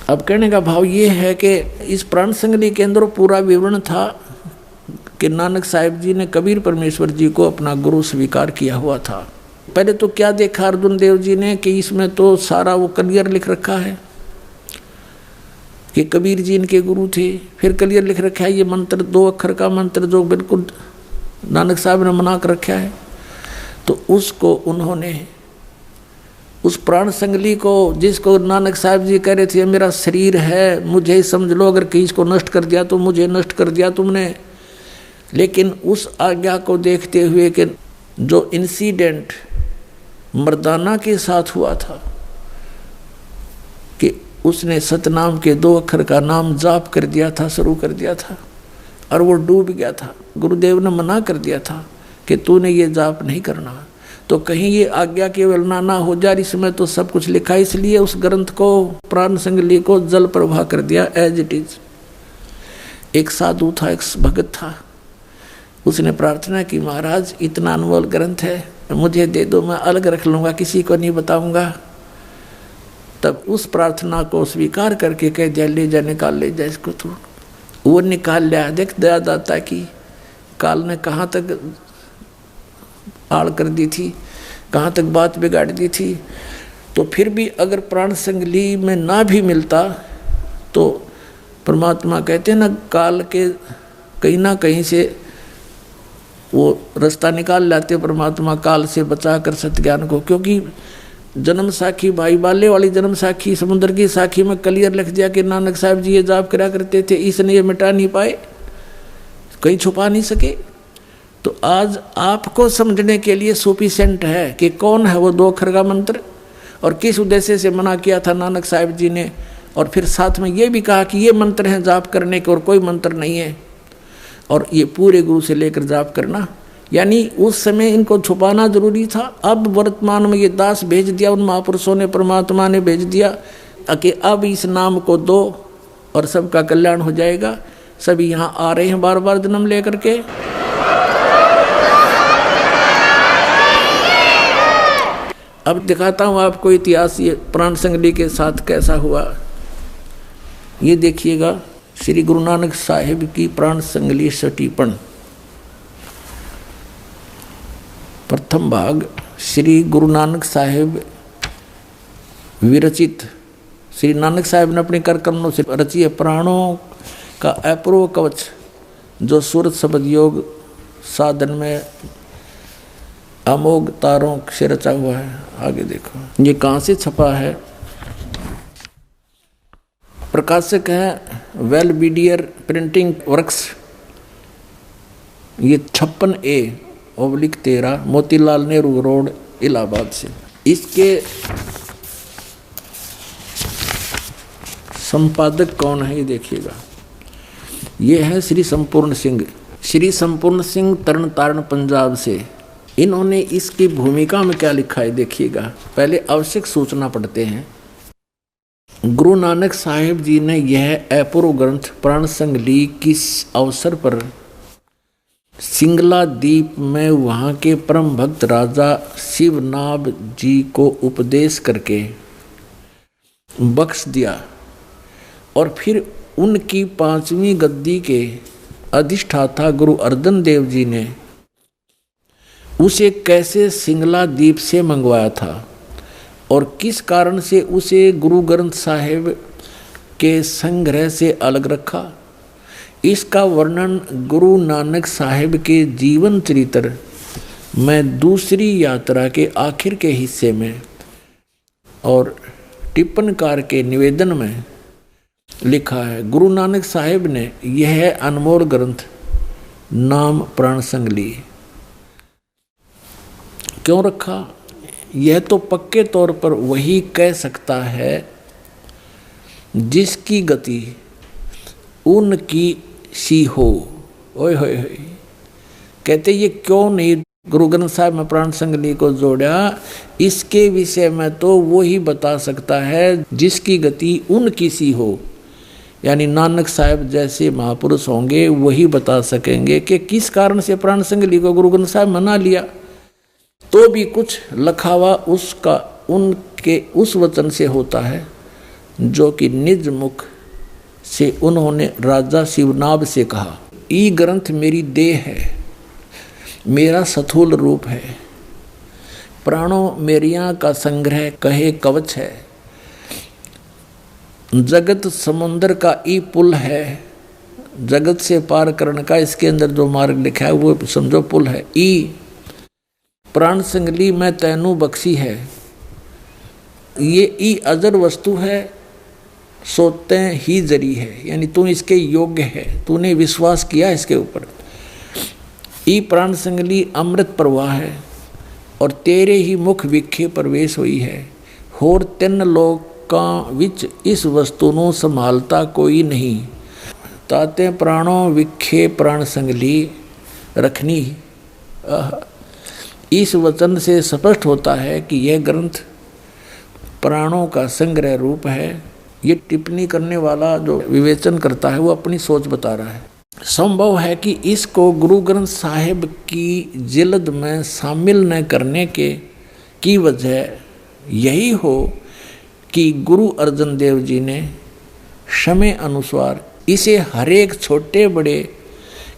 अब कहने का भाव ये है कि इस प्राण संगली के अंदर पूरा विवरण था कि नानक साहिब जी ने कबीर परमेश्वर जी को अपना गुरु स्वीकार किया हुआ था। पहले तो क्या देखा अर्जुन देव जी ने कि इसमें तो सारा वो क्लियर लिख रखा है कि कबीर जी इनके गुरु थे। फिर क्लियर लिख रखा है ये मंत्र 2 अक्षर का मंत्र जो बिल्कुल नानक साहब ने मना कर रखा है। तो उसको उन्होंने उस प्राण संगली को, जिसको नानक साहब जी कह रहे थे मेरा शरीर है, मुझे समझ लो, अगर कि इसको नष्ट कर दिया तो मुझे नष्ट कर दिया तुमने। लेकिन उस आज्ञा को देखते हुए कि जो इंसिडेंट मर्दाना के साथ हुआ था कि उसने सतनाम के 2 अक्षर का नाम जाप कर दिया था, शुरू कर दिया था और वो डूब गया था। गुरुदेव ने मना कर दिया था कि तूने ये जाप नहीं करना, तो कहीं ये आज्ञा केवल ना हो जाए। इसमें तो सब कुछ लिखा है, इसलिए उस ग्रंथ को प्राण संगली को जल प्रवाह कर दिया एज इट इज। एक साधु था, एक भगत था, उसने प्रार्थना की महाराज इतना अनमोल ग्रंथ है मुझे दे दो, मैं अलग रख लूँगा, किसी को नहीं बताऊँगा। तब उस प्रार्थना को स्वीकार करके कह दिया ले जा, निकाल ले जा इसको तू। वो निकाल लिया। देख दया दाता की काल ने कहाँ तक आड़ कर दी थी, कहाँ तक बात बिगाड़ दी थी। तो फिर भी अगर प्राण संगली में ना भी मिलता तो परमात्मा कहते हैं ना, काल के कहीं ना कहीं से वो रास्ता निकाल लाते परमात्मा, काल से बचा कर सत्ज्ञान को। क्योंकि जन्म साखी भाई बाले वाली जन्म साखी, समुद्र की साखी में क्लियर लिख दिया कि नानक साहब जी ये जाप करा करते थे, इसने ये मिटा नहीं पाए, कहीं छुपा नहीं सके। तो आज आपको समझने के लिए सफिशिएंट है कि कौन है वो 2 अक्षर का मंत्र और किस उद्देश्य से मना किया था नानक साहब जी ने। और फिर साथ में ये भी कहा कि ये मंत्र हैं जाप करने के और कोई मंत्र नहीं है, और ये पूरे गुरु से लेकर जाप करना। यानी उस समय इनको छुपाना जरूरी था। अब वर्तमान में ये दास भेज दिया उन महापुरुषों ने, परमात्मा ने भेज दिया कि अब इस नाम को दो और सबका कल्याण हो जाएगा। सभी यहाँ आ रहे हैं बार बार जन्म लेकर के। अब दिखाता हूँ आपको इतिहास ये प्राण संगली के साथ कैसा हुआ। ये देखिएगा श्री गुरु नानक साहिब की प्राण संगली सटीपन, प्रथम भाग श्री गुरु नानक साहिब विरचित। श्री नानक साहिब ने अपने कर कमलों से रची है प्राणों का अपूर्व कवच, जो सूरत शब्द योग साधन में अमोघ तारों से रचा हुआ है। आगे देखो ये कहाँ से छपा है। प्रकाशक है वेलबीडियर प्रिंटिंग वर्क्स। ये 56A/13 मोतीलाल नेहरू रोड इलाहाबाद से। इसके संपादक कौन है ये देखिएगा। ये है श्री संपूर्ण सिंह। श्री संपूर्ण सिंह तरन तारण पंजाब से। इन्होंने इसकी भूमिका में क्या लिखा है देखिएगा। पहले आवश्यक सूचना पढ़ते हैं। गुरु नानक साहिब जी ने यह अपूर्व ग्रंथ प्राण संगली किस अवसर पर सिंगला द्वीप में वहाँ के परम भक्त राजा शिवनाभ जी को उपदेश करके बख्श दिया, और फिर उनकी 5वीं गद्दी के अधिष्ठाता गुरु अर्जन देव जी ने उसे कैसे सिंगला द्वीप से मंगवाया था और किस कारण से उसे गुरु ग्रंथ साहिब के संग्रह से अलग रखा। इसका वर्णन गुरु नानक साहिब के जीवन चरित्र में दूसरी यात्रा के आखिर के हिस्से में और टिप्पणकार के निवेदन में लिखा है। गुरु नानक साहिब ने यह अनमोल ग्रंथ नाम प्राण संगली क्यों रखा, यह तो पक्के तौर पर वही कह सकता है जिसकी गति उनकी सी हो। ओए होए होए, कहते ये क्यों नहीं गुरु ग्रंथ साहिब में प्राण संगली को जोड़ा, इसके विषय में तो वो ही बता सकता है जिसकी गति उनकी सी हो। यानी नानक साहिब जैसे महापुरुष होंगे वही बता सकेंगे कि किस कारण से प्राण संगली को गुरु ग्रंथ साहिब मना लिया। तो भी कुछ लखावा उसका उनके उस वचन से होता है जो कि निज मुख से उन्होंने राजा शिवनाभ से कहा, ई ग्रंथ मेरी देह है, मेरा स्थूल रूप है, प्राणों मेरिया का संग्रह कहे कवच है, जगत समुद्र का ई पुल है, जगत से पार करने का इसके अंदर जो मार्ग लिखा है वो समझो पुल है। ई प्राण संगली मैं तैनू बख्शी है, ये ई अजर वस्तु है, सोते ही जरी है, यानी तू इसके योग्य है, तूने विश्वास किया इसके ऊपर। ई प्राण संगली अमृत प्रवाह है, और तेरे ही मुख विखे प्रवेश हुई है, होर तिन लोकां विच इस वस्तु ਨੂੰ संभालता कोई नहीं, ताते प्राणों विखे प्राण संगली रखनी। इस वचन से स्पष्ट होता है कि यह ग्रंथ प्राणों का संग्रह रूप है। ये टिप्पणी करने वाला जो विवेचन करता है वो अपनी सोच बता रहा है। संभव है कि इसको गुरु ग्रंथ साहिब की जिल्द में शामिल न करने की वजह यही हो कि गुरु अर्जन देव जी ने समय अनुसार इसे हरेक छोटे बड़े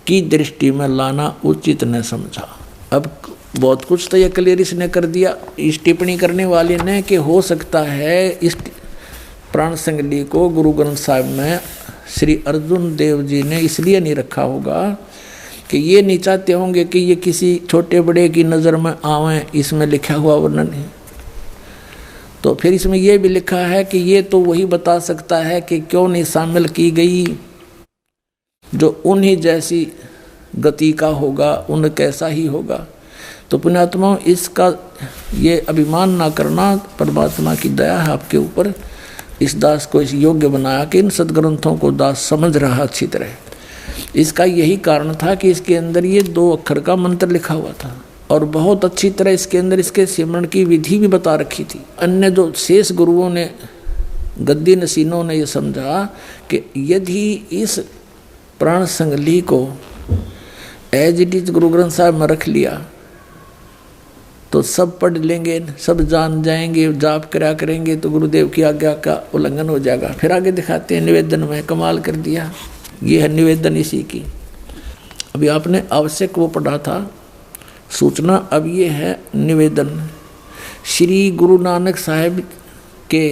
की दृष्टि में लाना उचित न समझा। अब बहुत कुछ तो यह क्लियर इसने कर दिया इस टिप्पणी करने वाले ने कि हो सकता है इस प्राण संगली को गुरु ग्रंथ साहिब में श्री अर्जुन देव जी ने इसलिए नहीं रखा होगा कि ये नहीं चाहते होंगे कि ये किसी छोटे बड़े की नज़र में आवें, इसमें लिखा हुआ वर्णन है। तो फिर इसमें यह भी लिखा है कि ये तो वही बता सकता है कि क्यों नहीं शामिल की गई जो उन्हीं जैसी गति का होगा, उन कैसा ही होगा। तो पुण्यात्मा इसका ये अभिमान ना करना, परमात्मा की दया है आपके ऊपर। इस दास को इस योग्य बनाया कि इन सदग्रंथों को दास समझ रहा अच्छी तरह। इसका यही कारण था कि इसके अंदर ये 2 अक्षर का मंत्र लिखा हुआ था और बहुत अच्छी तरह इसके अंदर इसके सिमरण की विधि भी बता रखी थी। अन्य जो शेष गुरुओं ने, गद्दी नसीनों ने ये समझा कि यदि इस प्राण संगली को as it is Guru Granth Sahib में रख लिया तो सब पढ़ लेंगे, सब जान जाएंगे, जाप करा करेंगे तो गुरुदेव की आज्ञा का उल्लंघन हो जाएगा। फिर आगे दिखाते हैं निवेदन में कमाल कर दिया। ये है निवेदन इसी की। अभी आपने आवश्यक वो पढ़ा था सूचना, अब ये है निवेदन। श्री गुरु नानक साहिब के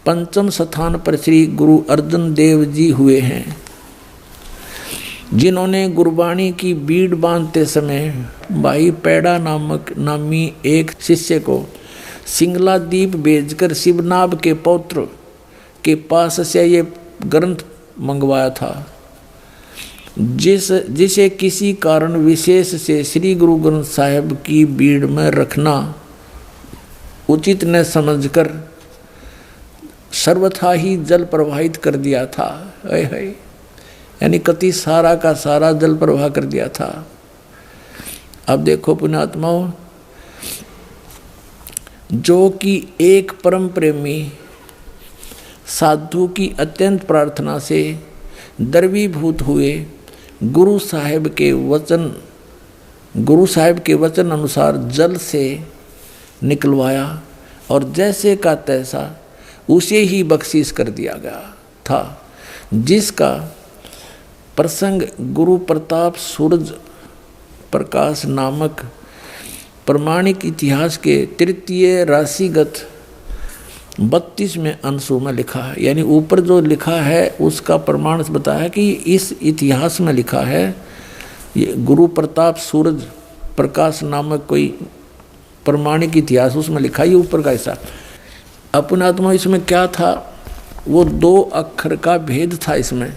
5वें स्थान पर श्री गुरु अर्जन देव जी हुए हैं, जिन्होंने गुरबाणी की बीड़ बांधते समय भाई पैड़ा नामी एक शिष्य को सिंगला दीप भेजकर शिवनाभ के पौत्र के पास से ये ग्रंथ मंगवाया था, जिसे किसी कारण विशेष से श्री गुरु ग्रंथ साहिब की बीड़ में रखना उचित न समझकर सर्वथा ही जल प्रवाहित कर दिया था। है यानी कति सारा का सारा जल प्रवाह कर दिया था। अब देखो पुण्यात्माओं, जो कि एक परम प्रेमी साधु की अत्यंत प्रार्थना से द्रवीभूत हुए गुरु साहिब के वचन अनुसार जल से निकलवाया और जैसे का तैसा उसे ही बख्शीश कर दिया गया था, जिसका प्रसंग गुरु प्रताप सूरज प्रकाश नामक प्रमाणिक इतिहास के 3 राशिगत 32वें अंशों में लिखा है। यानी ऊपर जो लिखा है उसका प्रमाण बताया कि इस इतिहास में लिखा है, ये गुरु प्रताप सूरज प्रकाश नामक कोई प्रमाणिक इतिहास उसमें लिखा, ये ऊपर का हिस्सा। अपनात्मा इसमें क्या था, वो 2 अक्षर का भेद था इसमें,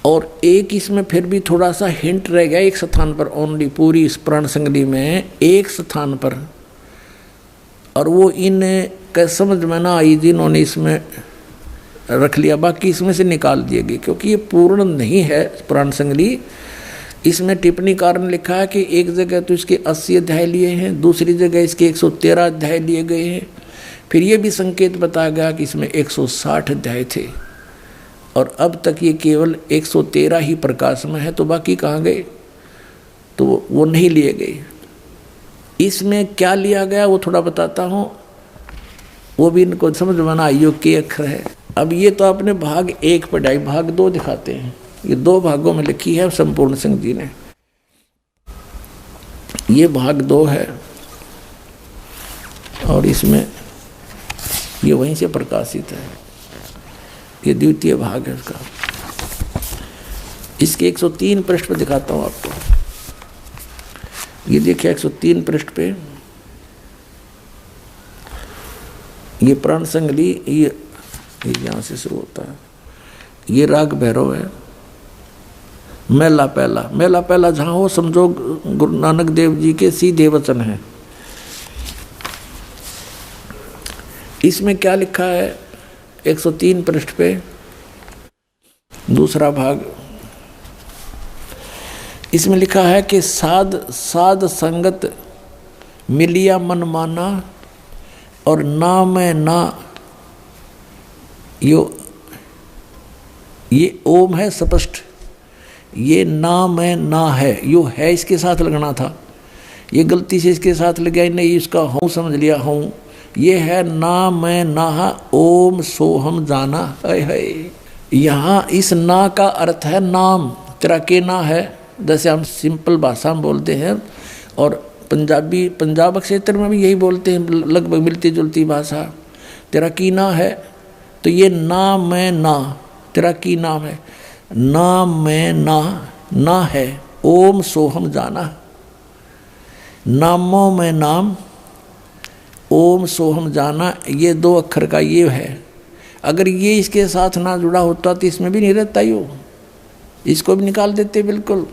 और एक इसमें फिर भी थोड़ा सा हिंट रह गया एक स्थान पर ओनली, पूरी इस प्राण संगली में एक स्थान पर, और वो इन समझ में ना आई जिन्होंने इसमें रख लिया, बाकी इसमें से निकाल दिए गए क्योंकि ये पूर्ण नहीं है प्राण संगली। इसमें टिप्पणीकार ने लिखा है कि एक जगह तो इसके 80 अध्याय लिए हैं, दूसरी जगह इसके 113 अध्याय लिए गए हैं। फिर ये भी संकेत बताया गया कि इसमें 160 अध्याय थे और अब तक ये केवल 113 ही प्रकाश में है, तो बाकी कहाँ गए, तो वो नहीं लिए गए। इसमें क्या लिया गया वो थोड़ा बताता हूँ। वो भी इनको समझ में ना आइयो के अक्षर है। अब ये तो आपने भाग 1 पढ़ाई, भाग 2 दिखाते हैं। ये 2 भागों में लिखी है संपूर्ण सिंह जी ने। ये भाग 2 है और इसमें ये वहीं से प्रकाशित है। ये द्वितीय भाग है उसका। इसके 103 पृष्ठ पर दिखाता हूँ आपको। ये देखिए 103 पृष्ठ पे ये प्राण संगली, ये यहाँ से शुरू होता है। ये राग भैरव है। मेला पहला जहाँ हो समझो गुरु नानक देव जी के सीधे वचन है। इसमें क्या लिखा है 103 पृष्ठ पे दूसरा भाग। इसमें लिखा है कि साध संगत मिलिया मन माना और ना मैं ना, ये ओम है स्पष्ट, ये ना मैं ना है, यो है इसके साथ लगना था, ये गलती से इसके साथ लग गया, नहीं इसका हूँ समझ लिया हूँ। ये है ना मैं ना ओम सोहम जाना। है यहाँ इस ना का अर्थ है नाम, तेरा के ना है, जैसे हम सिंपल भाषा में बोलते हैं। और पंजाब क्षेत्र में भी यही बोलते हैं, लगभग मिलती जुलती भाषा। तेरा की ना है, तो ये ना मैं ना, तेरा की नाम है, ना मैं ना है, ओम सोहम जाना, नामों में नाम, ओम सोहम जाना, ये 2 अक्षर का ये है। अगर ये इसके साथ ना जुड़ा होता तो इसमें भी नहीं रहता यो, इसको भी निकाल देते बिल्कुल।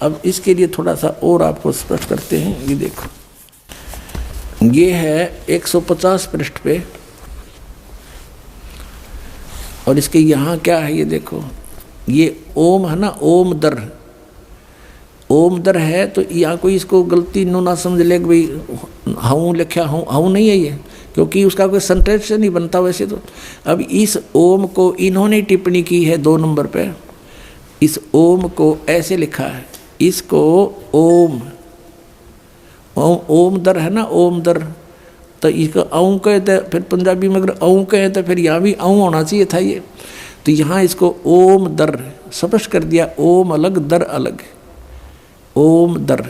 अब इसके लिए थोड़ा सा और आपको स्पष्ट करते हैं। ये देखो, ये है 150 पृष्ठ पे और इसके यहाँ क्या है ये देखो, ये ओम है ना, ओम दर है। तो यहाँ कोई इसको गलती ना समझ ले भाई हूँ लिखा हूँ नहीं है ये, क्योंकि उसका कोई सेंटेंस नहीं बनता वैसे तो। अब इस ओम को इन्होंने टिप्पणी की है 2 नंबर पे। इस ओम को ऐसे लिखा है, इसको ओम दर है ना, ओम दर, तो इसका औं कहते, फिर पंजाबी में अगर औं कहे तो फिर यहाँ भी औं होना चाहिए था ये। तो यहाँ इसको ओम दर स्पष्ट कर दिया, ओम अलग दर अलग, ओम दर,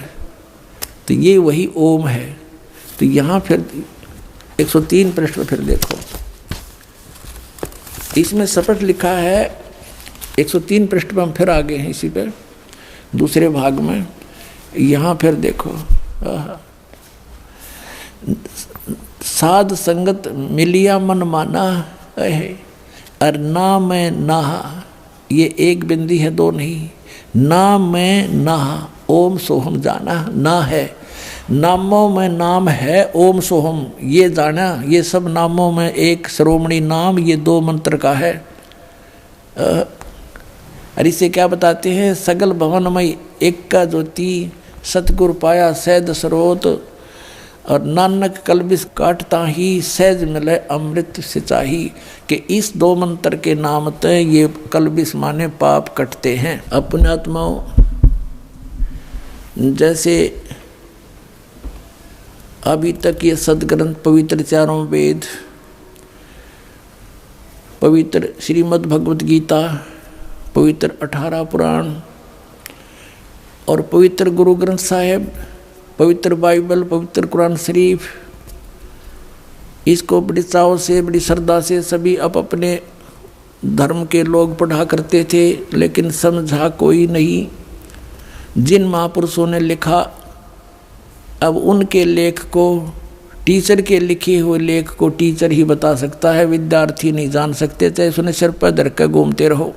तो ये वही ओम है। तो यहाँ फिर 103 पृष्ठ पर फिर देखो, इसमें स्पष्ट लिखा है 103 पृष्ठ पर हम फिर आगे हैं इसी पे दूसरे भाग में। यहाँ फिर देखो, साध संगत मिलिया मन माना है, और ना मैं ना, ये एक बिंदी है 2 नहीं, ना मैं ना, ओम सोहम जाना, ना है, नामों में नाम है ओम सोहम, ये जाना, ये सब नामों में एक श्रोमणी नाम, ये 2 मंत्र का है। और इसे क्या बताते हैं, सगल भवनमय एक का ज्योति, सतगुरु पाया सहज स्रोत, और नानक कलबिस काटता ही सहज मिले अमृत सिंचाई, कि इस 2 मंत्र के नाम ते ये कलबिस माने पाप कटते हैं। अपने आत्माओं, जैसे अभी तक ये सदग्रंथ पवित्र 4 वेद, पवित्र श्रीमद् भगवत गीता, पवित्र 18 पुराण और पवित्र गुरु ग्रंथ साहिब, पवित्र बाइबल, पवित्र कुरान शरीफ, इसको बड़ी चाव से बड़ी श्रद्धा से सभी अपने धर्म के लोग पढ़ा करते थे, लेकिन समझा कोई नहीं। जिन महापुरुषों ने लिखा, अब उनके लेख को, टीचर के लिखे हुए लेख को टीचर ही बता सकता है, विद्यार्थी नहीं जान सकते, चाहे उसने सिर पर धर कर घूमते रहो।